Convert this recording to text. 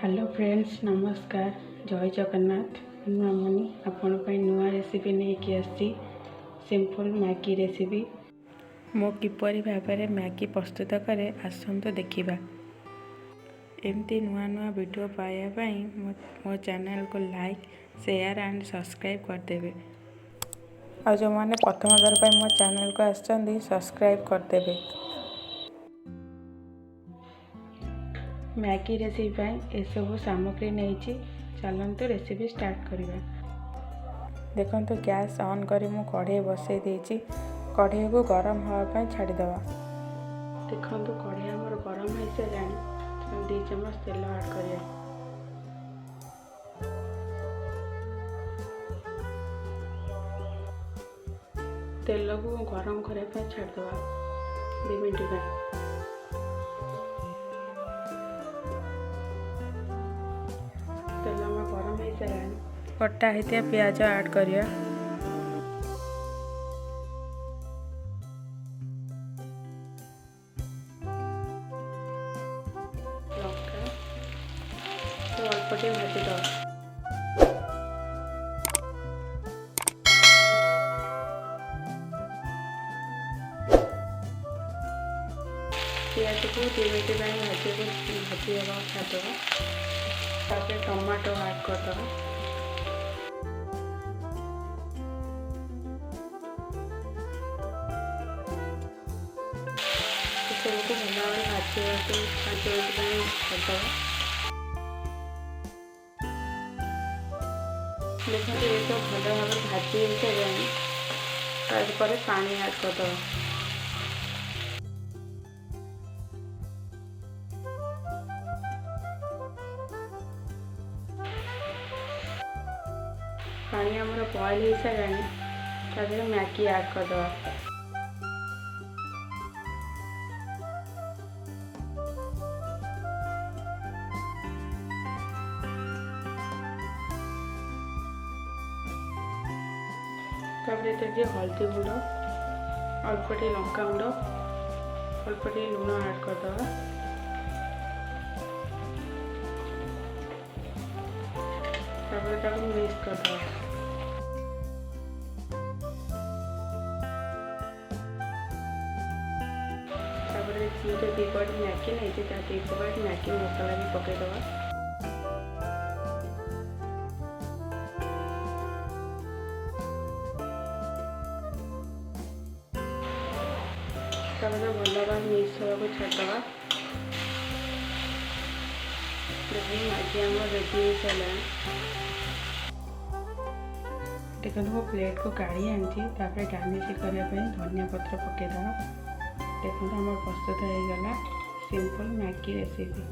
Hello friends नमस्कार जय जगन्नाथ मुआमनी आपण नुआ रेसिपी नहीं आसी सिंपल मैगी रेसिपी मो किपरि भाव मैगी प्रस्तुत करे आसंतु देखिबा। एमती नुआ नुआ वीडियो पाइबापी मो चैनल को लाइक शेयर एंड सब्सक्राइब करदेवे और जो मैंने प्रथम दर पर मो चैनल को आसछंदी सब्सक्राइब करदेवे। मैगी रेसिपी ये सब सामग्री नहीं चलतु रेसिपी स्टार्ट करवा। देखो गैस ऑन करी मु कढ़ई बसई देछि कढ़ई को गरम होगा छाड़ीदे। देखो कढ़ई आमर गरम हो सारे 2 चम्मच तेल ऐड करिया। तेल को गरम करने छाड़ीदे 2 मिनट। तेल में गरम हो सारे कटा होता प्याज ऐड करिया। लंका तो अल्प टे भाजीद। प्याज को 2 मिनट भाजी छाड़देव। तापर टमाटो ऐड करदेव। सबको भल भाव भाजा 5 मिनट करदेव। देखो ये सब भल भाव भाजी सारे तापर पानी ऐड करदेव। पानी आमर बॉयल हो सारे मैगी ऐड करदेवा। हल्दी गुंड अल्प टे लंका गुंड अल्प टे लुण ऐड करदेवा। मिक्स करदेवा। जो 2 पॉट मैगी नहीं 2 पॉट मैगी मसला भी पकईदे। भल भाव मिक्स होगा छाड़देवा। मैगी आम रेडी हो सारे। देखो वो प्लेट को काढ़ी आनी गार्निश करने धनिया पत्र पकईदे। देखो आम प्रस्तुत हो गला सिंपल मैगी रेसिपी।